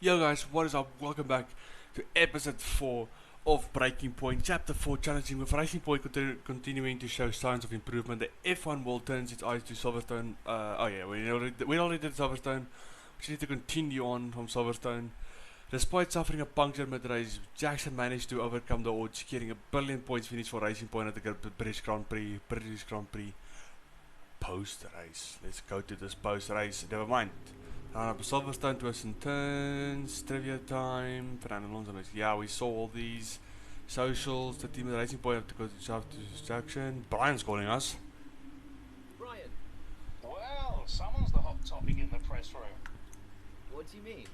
Yo guys, what is up? Welcome back to episode 4 of Breaking Point, chapter 4, challenging with Racing Point continuing to show signs of improvement. The F1 world turns its eyes to Silverstone. We already did Silverstone. We need to continue on from Silverstone. Despite suffering a puncture mid-race, Jackson managed to overcome the odds, securing a brilliant points finish for Racing Point at the British Grand Prix post-race. Let's go to this post-race. Never mind. Silverstone twists and turns, trivia time, Fernando Alonso. Yeah, we saw all these socials. The team at Racing Point have to go to South Jackson. Brian's calling us. Brian. Well, someone's the hot topic in the press room. What do you mean?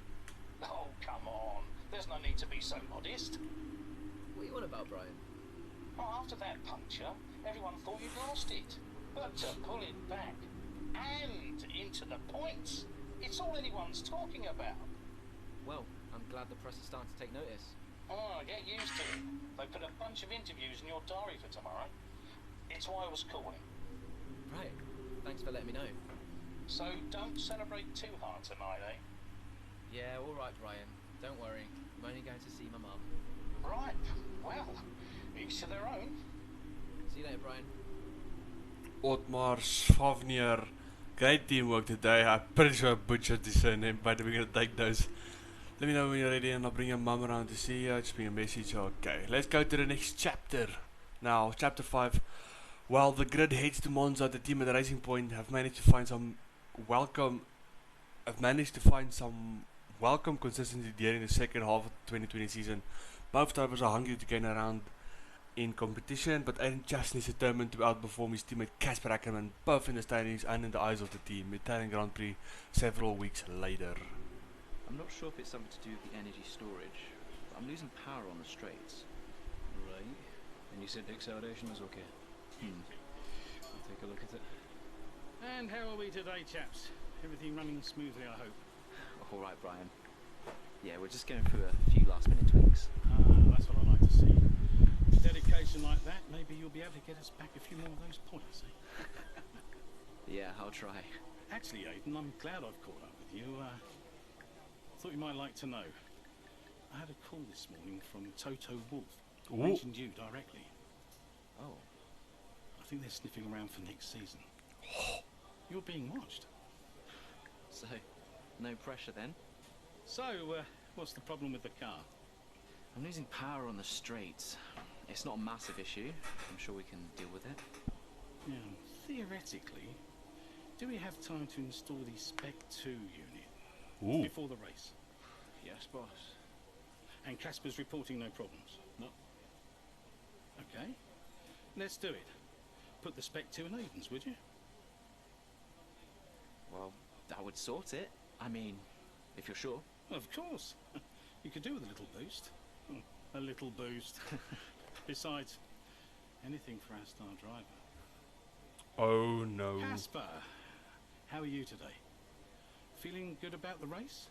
Oh, come on. There's no need to be so modest. What are you on about, Brian? Well, after that puncture, everyone thought you'd lost it. But to pull it back and into the points, it's all anyone's talking about. Well, I'm glad the press is starting to take notice. Oh, get used to it. They put a bunch of interviews in your diary for tomorrow. It's why I was calling. Right. Thanks for letting me know. So don't celebrate too hard tonight, eh? Yeah, all right, Brian. Don't worry. I'm only going to see my mum. Right. Well, each to their own. See you later, Brian. Otmar Svavnier. Great teamwork today. I'm pretty sure I butchered the surname, but we're gonna take those. Let me know when you're ready and I'll bring your mum around to see you. Just bring a message. Okay, let's go to the next chapter. Now, chapter 5. While the grid heads to Monza, the team at the Racing Point have managed to find some welcome consistency during the second half of the 2020 season. Both drivers are hungry to gain around in competition, but Aiden Justin is determined to outperform his teammate Casper Akkerman, both in the standings and in the eyes of the team. Italian Grand Prix several weeks later. I'm not sure if it's something to do with the energy storage, but I'm losing power on the straights. Right. And you said the acceleration was okay. I'll take a look at it. And how are we today, chaps? Everything running smoothly, I hope. All right, Brian. Yeah, we're just going through a few last-minute tweaks. That's what I like to see. Dedication like that, maybe you'll be able to get us back a few more of those points, eh? Yeah, I'll try. Actually, Aidan, I'm glad I've caught up with you. Thought you might like to know. I had a call this morning from Toto Wolff. Mentioned you directly. Oh. I think they're sniffing around for next season. You're being watched. So, no pressure then? So, what's the problem with the car? I'm losing power on the straights. It's not a massive issue. I'm sure we can deal with it. Yeah, theoretically, do we have time to install the Spec 2 unit before the race? Yes, boss. And Casper's reporting no problems? No. Okay, let's do it. Put the Spec 2 in Aiden's, would you? Well, that would sort it. I mean, if you're sure. Of course. You could do with a little boost. A little boost. Besides, anything for our star driver. Oh no. Casper, how are you today? Feeling good about the race?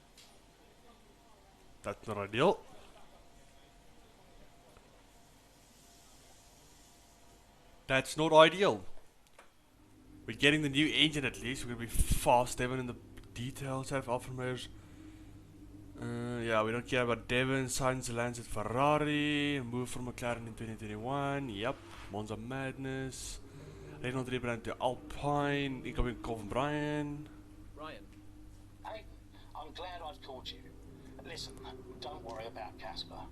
That's not ideal. That's not ideal. We're getting the new engine at least. We're gonna be fast. Devon in the details have Alfa Romeos. Yeah, we don't care about Devon. Sainz lands at Ferrari. Move from McLaren in 2021. Yep. Monza madness. Renault rebrand to Alpine. Incoming call from Brian. Brian. Hey, I'm glad I've called you. Listen, don't worry about Casper.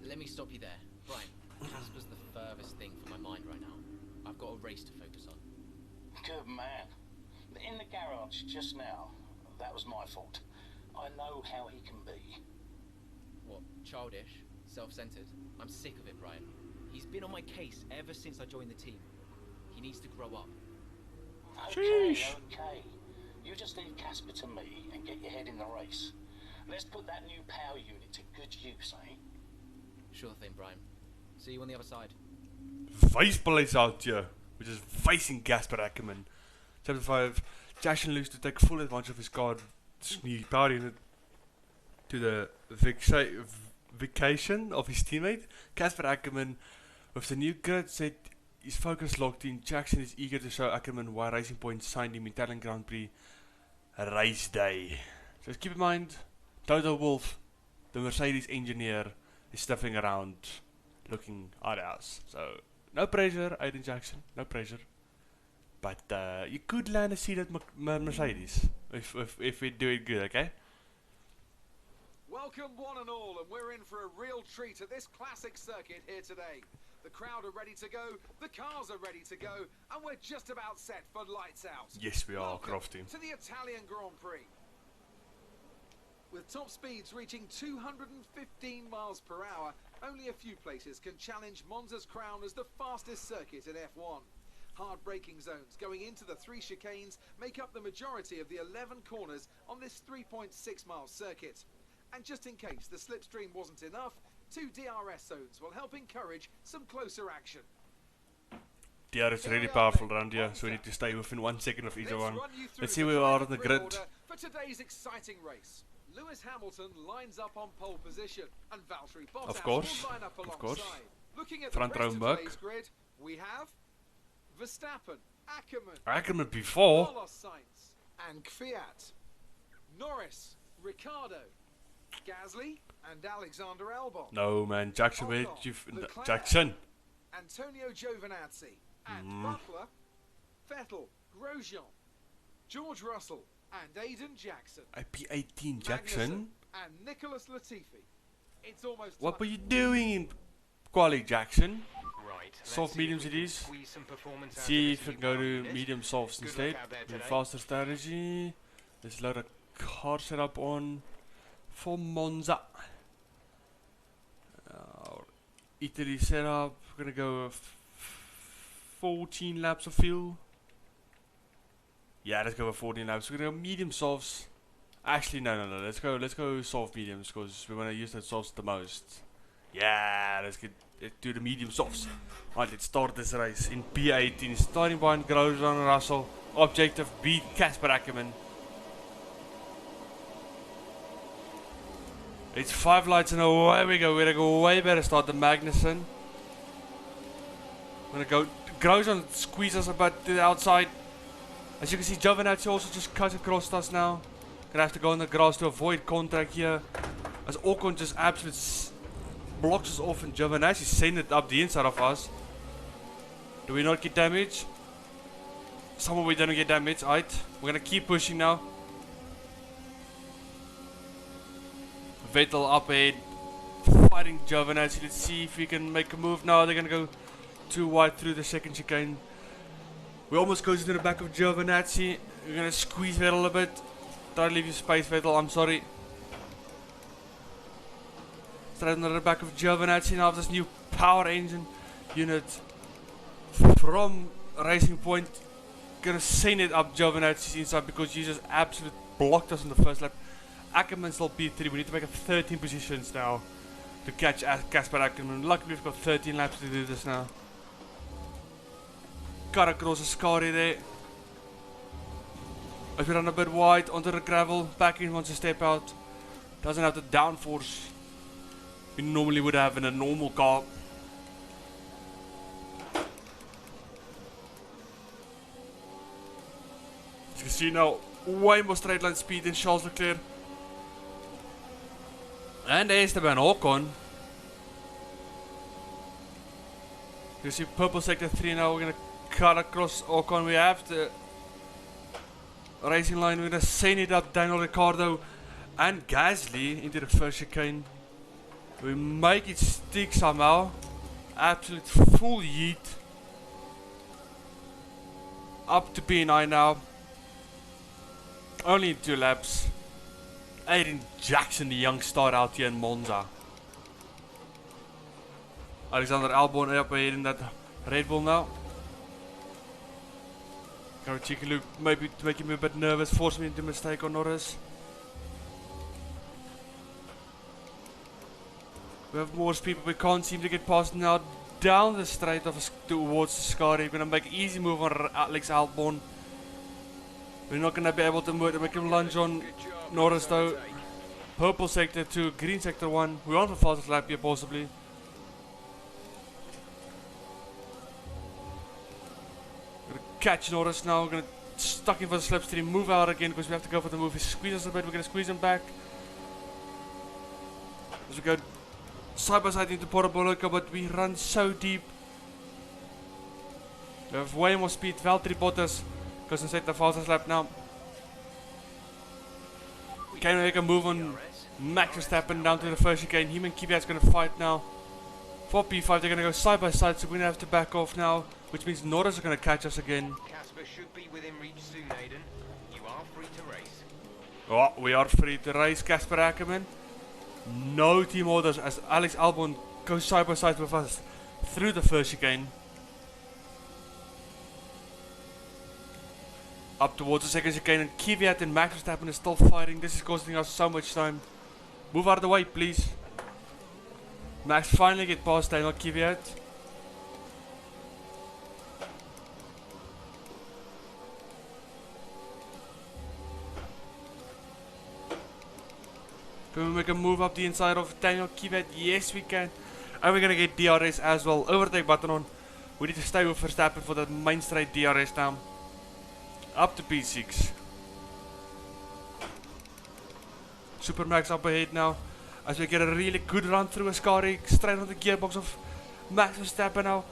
Let me stop you there. Brian, Casper's the furthest thing from my mind right now. I've got a race to focus on. Good man. In the garage just now, that was my fault. I know how he can be. What, childish? Self-centered? I'm sick of it, Brian. He's been on my case ever since I joined the team. He needs to grow up. Okay. You just leave Casper to me and get your head in the race. Let's put that new power unit to good use, eh? Sure thing, Brian. See you on the other side. Vice police out here, which is facing Casper Akkerman. Chapter 5. Jackson looks to take full advantage of his car's new power unit to the vacation of his teammate. Casper Akkerman, with the new grid set, his focus locked in. Jackson is eager to show Akkerman why Racing Point signed him Italian Grand Prix race day. So just keep in mind, Toto Wolff, the Mercedes engineer, is sniffing around, looking at us. So, no pressure, Aiden Jackson, no pressure. But you could land a seat at Mercedes if we do it good, okay? Welcome one and all, and we're in for a real treat at this classic circuit here today. The crowd are ready to go, the cars are ready to go, and we're just about set for lights out. Yes, we are, Welcome Crofty. to the Italian Grand Prix. With top speeds reaching 215 miles per hour, only a few places can challenge Monza's crown as the fastest circuit in F1. Hard braking zones going into the 3 chicanes make up the majority of the 11 corners on this 3.6 mile circuit. And just in case the slipstream wasn't enough, 2 DRS zones will help encourage some closer action. DRS is really powerful around here, so we need to stay within 1 second of each one. Let's see where we are on the grid. For today's exciting race, Lewis Hamilton lines up on pole position, and Valtteri Bottas will line up alongside. Looking at the rest of today's grid, we have Verstappen, Akkerman before. Carlos Sainz, and Kvyat, Norris, Ricciardo, Gasly, and Alexander Albon. No man, Jackson, where did you Jackson? Antonio Giovinazzi, and Butler, Vettel, Grosjean, George Russell, and Aiden Jackson. IP18 Jackson. Magnussen and Nicholas Latifi. It's almost what were you doing in quali, Jackson? Right. Soft mediums it is. See if we can go to medium softs instead. With a faster strategy. Let's load a car setup on for Monza. Italy setup. We're gonna go 14 laps of fuel. Yeah, let's go with 14 laps. We're gonna go medium softs. Actually, no. Let's go soft mediums because we wanna use that softs the most. Yeah, let's do the medium softs. Alright, let's start this race in P18. Starting point, Grosjean, Russell. Objective, beat Casper Akkerman. It's 5 lights and away we go. We're gonna go way better start than Magnussen. We're gonna go. Grosjean squeeze us about to the outside. As you can see, Giovinazzi also just cut across us now. Gonna have to go on the grass to avoid contact here. As Ocon just absolutely blocks us off and Giovinazzi send it up the inside of us. Do we not get damage? Somehow we don't get damage. Alright, we're gonna keep pushing now. Vettel up ahead, fighting Giovinazzi. Let's see if we can make a move now. They're gonna go too wide through the second chicane. We almost goes into the back of Giovinazzi. We're gonna squeeze Vettel a bit. Try to leave you space, Vettel. I'm sorry. Straight under the back of Giovinazzi now. This new power engine unit from Racing Point. Gonna send it up Giovanazzi's inside because you just absolutely blocked us in the first lap. Akkerman still P3. We need to make it 13 positions now to catch Casper Akkerman. Luckily we've got 13 laps to do this now. Cut across the Scari there. As we run a bit wide onto the gravel, back in wants to step out. Doesn't have the downforce we normally would have in a normal car. As you can see now, way more straight line speed than Charles Leclerc. And Esteban Ocon. You see purple sector 3 now. We're gonna cut across Ocon. We have the racing line. We're gonna send it up Daniel Ricciardo and Gasly into the first chicane. We make it stick somehow. Absolute full yeet. Up to P9 now. Only in 2 laps. Aiden Jackson, the young star out here in Monza. Alexander Albon up ahead in that Red Bull now. Got a cheeky look, maybe to make him a bit nervous, force me into a mistake on Norris. We have more speed, but we can't seem to get past now. Down the straight of towards the Scari. We're gonna make an easy move on Alex Albon. We're not gonna be able to make him lunge on Norris though. Purple sector 2, green sector 1. We're on for fastest lap here possibly. We're gonna catch Norris now. We're gonna stuck him for the slipstream. Move out again because we have to go for the move. He squeezes us a bit. We're gonna squeeze him back. As we go side by side into Parabolica, but we run so deep. We have way more speed. Valtteri Bottas goes inside the fastest lap now. Can we make a move on Max Verstappen down to the first chicane? Him and Kvyat's going to fight now. For P5, they're going to go side by side, so we're going to have to back off now, which means Norris are going to catch us again. Casper should be within reach soon, Aiden. You are free to race. Oh, we are free to race, Casper Akkerman. No team orders as Alex Albon goes side by side with us through the first chicane. Up towards the second chicane, and Kvyat and Max Verstappen is still fighting. This is costing us so much time. Move out of the way, please. Max finally get past Daniel Kvyat. Can we make a move up the inside of Daniel Kvyat? Yes, we can. And we're going to get DRS as well. Overtake button on. We need to stay with Verstappen for that main straight DRS now. Up to P6. Supermax up ahead now. As we get a really good run through Ascari. Straight on the gearbox of Max Verstappen now.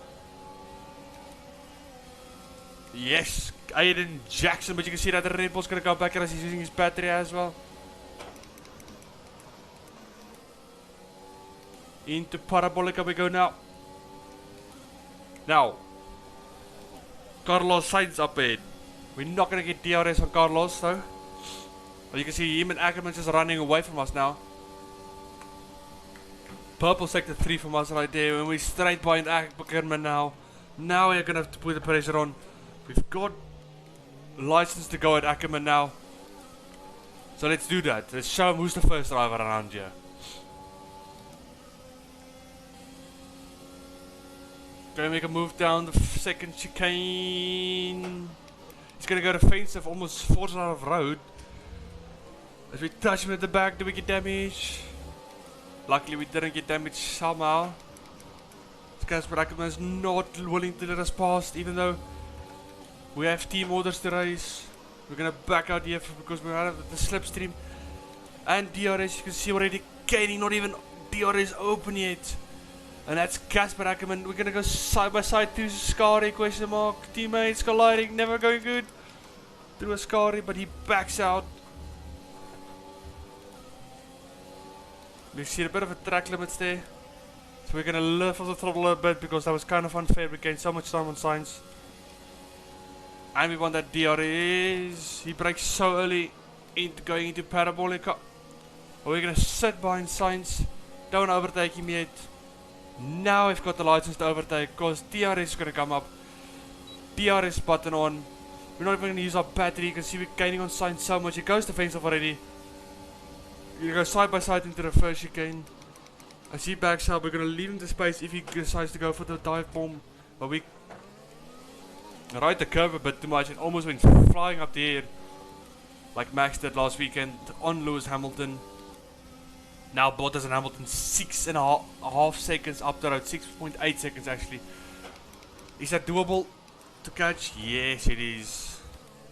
Yes, Aiden Jackson. But you can see that the Red Bull's going to go back as he's using his battery as well. Into Parabolica we go now. Now, Carlos Sainz up ahead. We're not going to get DRS on Carlos though. But you can see him and Akkerman just running away from us now. Purple sector 3 from us right there. And we're straight behind Akkerman now. Now we're going to have to put the pressure on. We've got license to go at Akkerman now. So let's do that. Let's show him who's the first driver around here. Going to make a move down the second chicane. He's going to go defensive, almost forced out of road. As we touch him at the back, do we get damage? Luckily we didn't get damage somehow. Casper Akkerman is not willing to let us pass, even though we have team orders to race. We're going to back out here because we're out of the slipstream. And DRS, you can see already gaining, not even DRS open yet. And that's Casper Akkerman. We're going to go side by side through Ascari, question mark. Teammates colliding, never going good. Through Ascari, but he backs out. We see a bit of a track limits there. So we're going to lift off the throttle a little bit because that was kind of unfair. We gained so much time on Sainz. And we want that DRS. He breaks so early into going into Parabolica. We're going to sit behind Sainz. Don't overtake him yet. Now we've got the license to overtake because DRS is going to come up. DRS button on. We're not even going to use our battery. You can see we're gaining on Sainz so much. It goes defensive already. You go side by side into the first chicane. As he backs out, we're going to leave him the space if he decides to go for the dive bomb. But we ride the curve a bit too much and almost went flying up the air. Like Max did last weekend on Lewis Hamilton. Now Bottas and Hamilton 6.5 seconds up the road. 6.8 seconds actually. Is that doable to catch? Yes it is.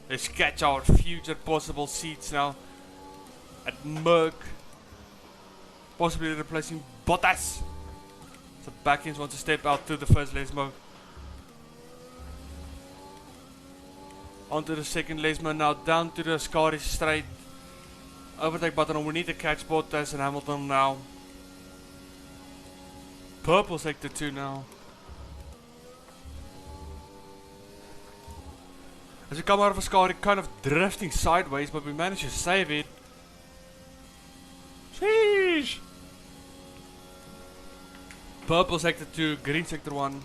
Let's catch our future possible seats now. At Merck. Possibly replacing Bottas. So Backins wants to step out to the first Lesmo. Onto the second Lesmo now. Down to the Ascari straight. Overtake button on. We need to catch Bottas and Hamilton now. Purple sector 2 now. As we come out of Ascari, kind of drifting sideways, but we managed to save it. Sheesh! Purple sector 2, green sector 1.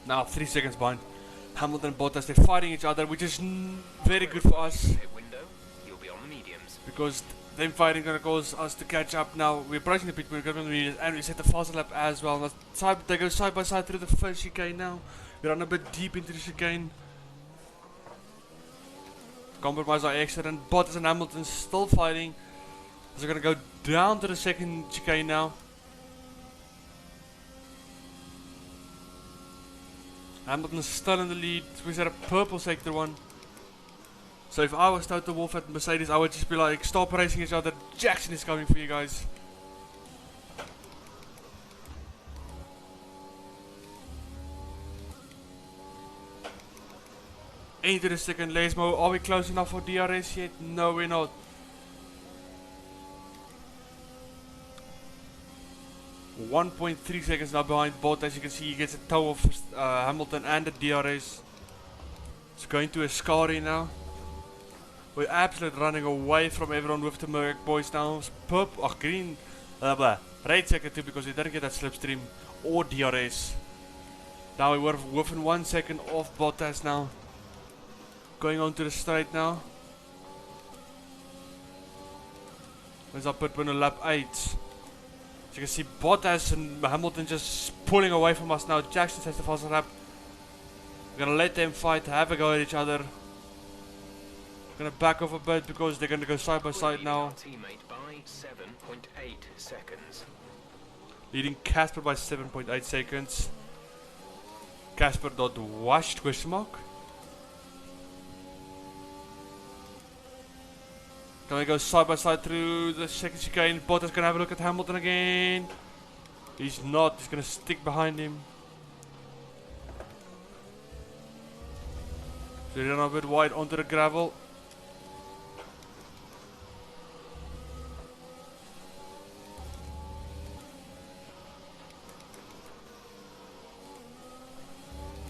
Now 3 seconds behind. Hamilton and Bottas, they're fighting each other, which is very good for us. Window, you'll be on the mediums. Because them fighting gonna cause us to catch up now. We're approaching the pit, we're going to the and we set the faster lap as well. They go side by side through the first chicane now. We run a bit deep into the chicane. Compromise our exit, and Bottas and Hamilton still fighting. So we're gonna go down to the second chicane now. Hamilton's still in the lead. We set a purple sector 1. So if I was Toto Wolff at Mercedes, I would just be like, stop racing each other. Jackson is coming for you guys. Into the second Lesmo. Are we close enough for DRS yet? No, we're not. 1.3 seconds now behind Bottas. As you can see, he gets a toe of Hamilton and the DRS. It's going to Ascari now. We're absolutely running away from everyone with the Merc boys now. Green, red second too, because we didn't get that slipstream or DRS. Now we're within 1 second of Bottas now. Going on to the straight now. Where's our pit winner lap 8? As you can see, Bottas and Hamilton just pulling away from us now. Jackson has the faster lap. We're gonna let them fight, have a go at each other. Gonna back off a bit because they're gonna go side by side now. Teammate by 7.8 seconds. Leading Casper by 7.8 seconds. Casper dot washed question mark. Gonna go side by side through the second chicane. Bottas gonna have a look at Hamilton again. He's not, he's gonna stick behind him. So they run a bit wide onto the gravel.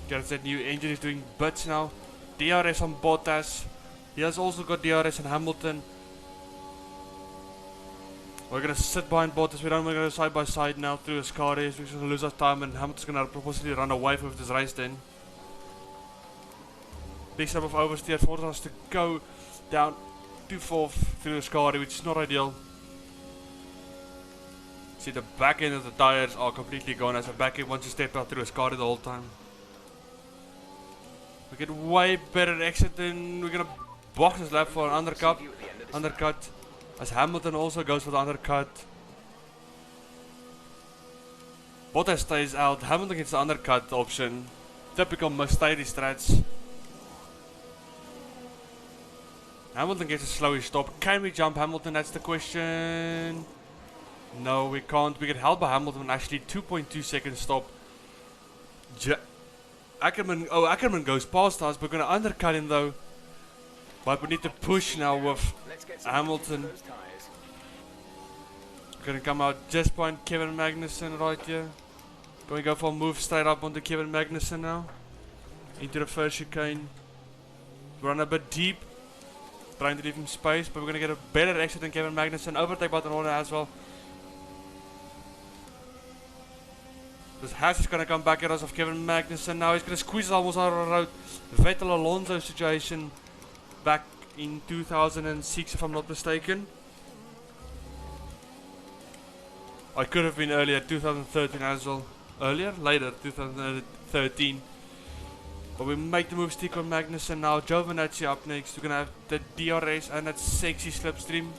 Garrett's that new engine is doing bits now. DRS on Bottas. He has also got DRS on Hamilton. We're gonna sit behind Bottas. We're gonna go side by side now through Ascari. We're gonna lose our time, and Hamilton's gonna possibly run away with this race then. Big step of oversteer forces us to go down to 4th through Ascari, which is not ideal. See, the back end of the tires are completely gone as a back end wants to step out through Ascari the whole time. We get way better exit, and we're gonna box this lap for an undercut. As Hamilton also goes for the undercut. Bottas stays out. Hamilton gets the undercut option. Typical Mercedes strats. Hamilton gets a slowish stop. Can we jump Hamilton? That's the question. No, we can't. We get held by Hamilton. Actually, 2.2 second stop. Akkerman goes past us. We're gonna undercut him though. But we need to push now with Hamilton. Gonna come out just behind Kevin Magnussen right here. Can we go for a move straight up onto Kevin Magnussen now? Into the first chicane. Run a bit deep. Trying to leave him space, but we're gonna get a better exit than Kevin Magnussen. Overtake button order as well. This Haas is gonna come back at us of Kevin Magnussen now. He's gonna squeeze almost out of the road. Vettel Alonso situation back in 2006 if I'm not mistaken. I could have been earlier, 2013 as well. Later, 2013. But we make the move stick on Magnussen now. Giovinazzi up next. We're gonna have the DRS and that sexy slipstream.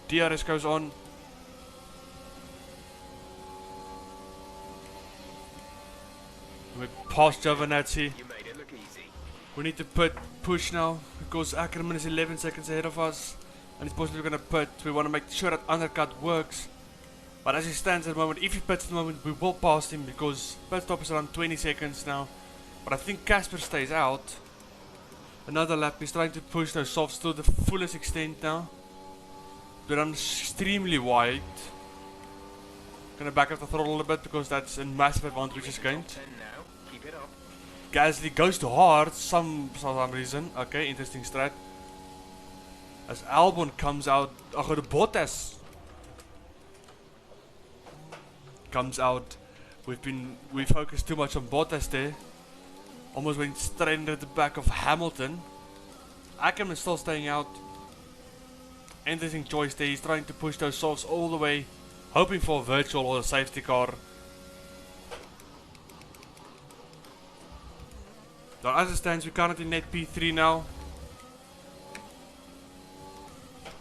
DRS goes on. We pass Giovinazzi. We need to push now because Akkerman is 11 seconds ahead of us. And it's possibly going to pit. We want to make sure that undercut works. But as he stands at the moment, if he pits at the moment, we will pass him because pit stop is around 20 seconds now. But I think Casper stays out. Another lap. He's trying to push those softs to the fullest extent now. They're extremely wide. Gonna back up the throttle a little bit because that's a massive advantage which is gained. Gasly goes to hard for some reason. Okay, interesting strat. As Albon comes out, the Bottas comes out. We focused too much on Bottas there. Almost went straight into the back of Hamilton. Akkerman still staying out. Interesting choice there. He's trying to push those softs all the way, hoping for a virtual or a safety car. So as it stands, we're currently net P3 now.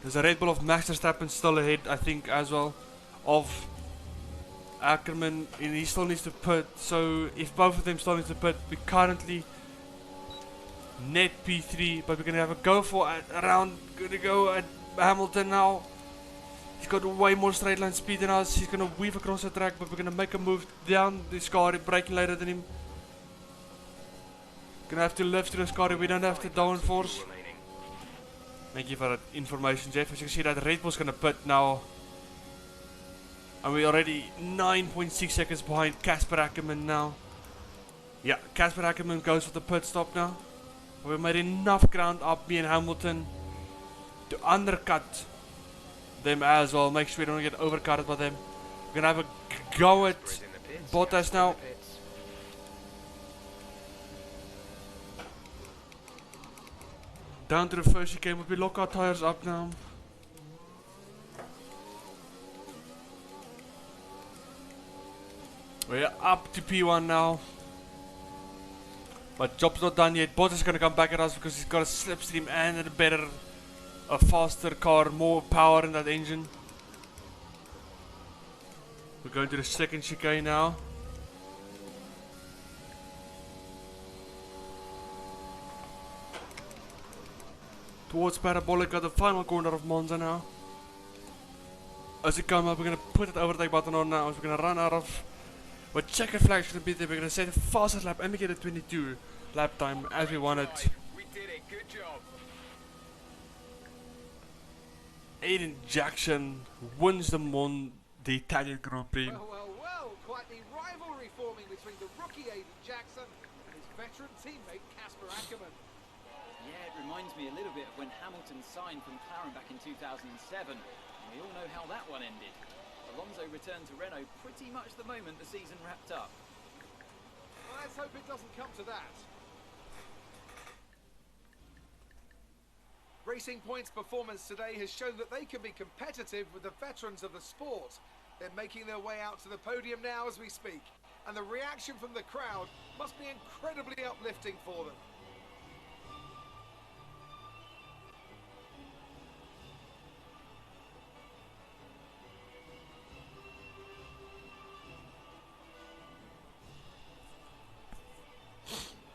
There's a Red Bull of Max Verstappen still ahead, I think, as well, of Akkerman, and he still needs to pit. So if both of them still need to pit, we're currently net P3, but we're gonna have a go for around. Gonna go at Hamilton now. He's got way more straight line speed than us. He's gonna weave across the track, but we're gonna make a move down the Scary, braking later than him. Gonna have to lift through the Scary. We don't have to downforce. Thank you for that information, Jeff. As you can see, that Red Bull's gonna pit now. And we're already 9.6 seconds behind Casper Akkerman now. Yeah, Casper Akkerman goes for the pit stop now. We made enough ground up, me and Hamilton, to undercut them as well. Make sure we don't get overcutted by them. We're gonna have a go at Bottas now. Down to the first chicane, but we lock our tires up now. We're up to P1 now. But job's not done yet. Bottas is gonna come back at us because he's got a slipstream and a faster car, more power in that engine. We're going to the second chicane now. Towards Parabolica, the final corner of Monza now. As we come up, we're going to put the overtake button on now. As we're going to run out of what checkered flag's going to be there. We're going to set the fastest lap and we get a 22 lap time as we wanted. We did it, good job. Aiden Jackson wins the Italian Grand Prix. Well, quite the rivalry forming between the rookie Aiden Jackson and his veteran teammate Casper Akkerman. Yeah, it reminds me a little bit of when Hamilton signed from McLaren back in 2007, and we all know how that one ended. Alonso returned to Renault pretty much the moment the season wrapped up. Well, let's hope it doesn't come to that. Racing Point's performance today has shown that they can be competitive with the veterans of the sport. They're making their way out to the podium now as we speak, and the reaction from the crowd must be incredibly uplifting for them.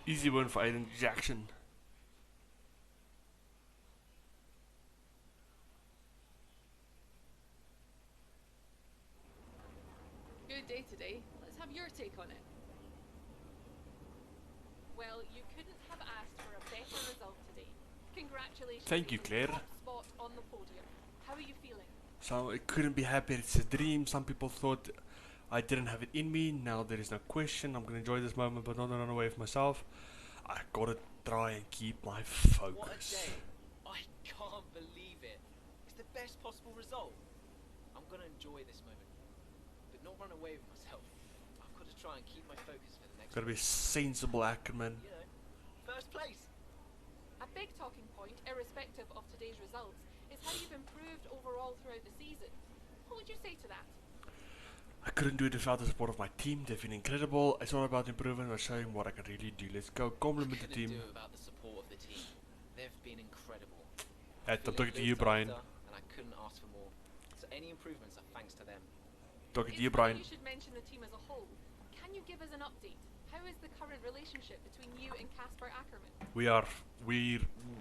Easy win for Aiden Jackson. Good day today. Let's have your take on it. Well, you couldn't have asked for a better result today. Congratulations. Thank you, on the Claire. top spot on the podium. How are you feeling? So I couldn't be happier. It's a dream. Some people thought I didn't have it in me. Now there is no question. I'm gonna enjoy this moment, but not run away with myself. I gotta try and keep my focus. What a day. I can't believe it. It's the best possible result. I'm gonna enjoy this moment, but not run away with myself. I've got to try and keep my focus for the next Gotta be sensible, Akkerman. You know, first place. A big talking point, irrespective of today's results, is how you've improved overall throughout the season. What would you say to that? I couldn't do it without the support of my team. They've been incredible. It's all about improving and showing what I can really do. Let's go compliment the team. Couldn't do without the support of the team. They've been incredible. I'm Feeling talking to loads you, Brian. lighter, and I couldn't ask for more. So any improvements are thanks to them. Talking to It's you, funny Brian. You should mention the team as a whole. Can you give us an update? How is the current relationship between you and Casper Akkerman?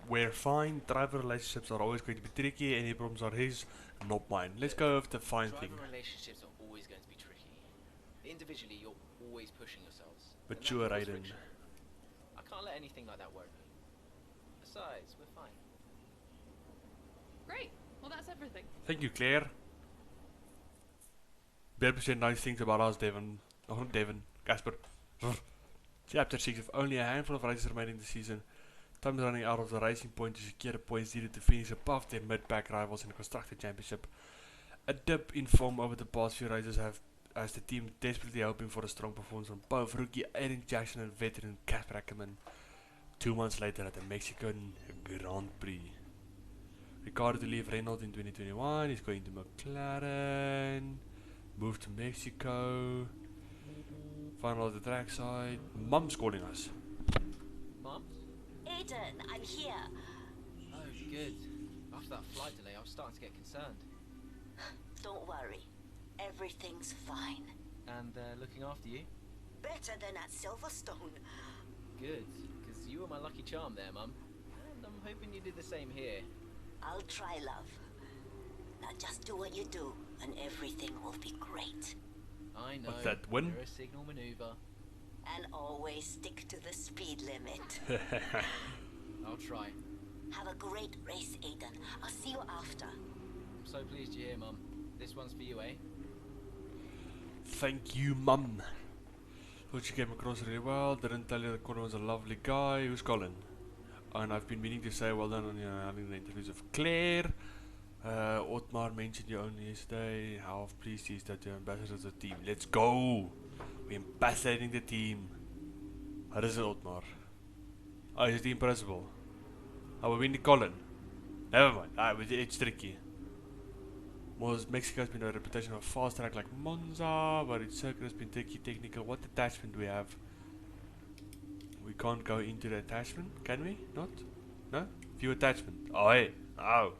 We're fine. Driver relationships are always going to be tricky. Any problems are his, not mine. Let's go with the fine thing. Driver relationships are always going to be tricky. Individually, you're always pushing yourselves. But and that sure, causes Aiden. friction. I can't let anything like that worry me. Besides, we're fine. Great. Well, that's everything. Thank you, Claire. Better said nice things about us, Devon. Oh, not Devon. Casper. Chapter 6. With only a handful of races remaining this season, time is running out of the Racing Point to secure the points needed to finish above their mid-pack rivals in the Constructor Championship. A dip in form over the past few races has the team desperately hoping for a strong performance from both rookie Aiden Jackson and veteran Casper Akkerman 2 months later at the Mexican Grand Prix. Ricardo to leave Renault in 2021, he's going to McLaren, move to Mexico, final of the trackside. Mum's calling us. Mum? Aiden, I'm here. Oh, good. After that flight delay, I was starting to get concerned. Don't worry. Everything's fine. And they're looking after you? Better than at Silverstone. Good, because you You were my lucky charm there, Mum. And I'm hoping you did the same here. I'll try, love. Now just do what you do, and everything will be great. I know. What's that, win? You're a signal maneuver. And always stick to the speed limit. I'll try. Have a great race, Aiden. I'll see you after. I'm so pleased you're here, Mum. This one's for you, eh? Thank you, Mum. Thought you came across really well. Didn't tell you that Colin was a lovely guy. Who's Colin? And I've been meaning to say well done on having the interviews of Claire. Otmar mentioned you only yesterday. How pleased he is that you're ambassador of the team. Let's go! We're ambassading the team. How is it, Otmar? Oh, he's the team principal. Oh, we need Colin. Never mind. It's tricky. Mexico's been a reputation of fast track like Monza, but its circuit has been tricky technical. What attachment do we have? We can't go into the attachment, can we? Not? No? View attachment. Oh, hey. Oh.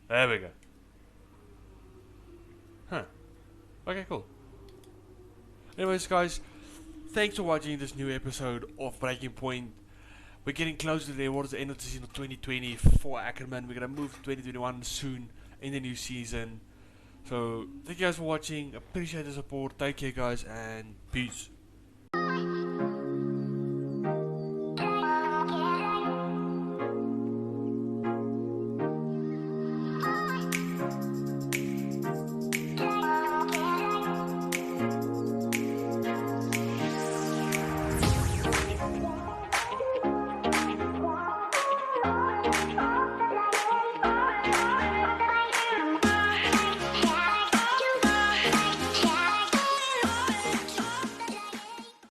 There we go. Huh. Okay, cool. Anyways, guys, thanks for watching this new episode of Breaking Point. We're getting closer to the end of the season of 2020 for Akkerman. We're going to move to 2021 soon in the new season. So, thank you guys for watching. Appreciate the support. Take care, guys, and peace.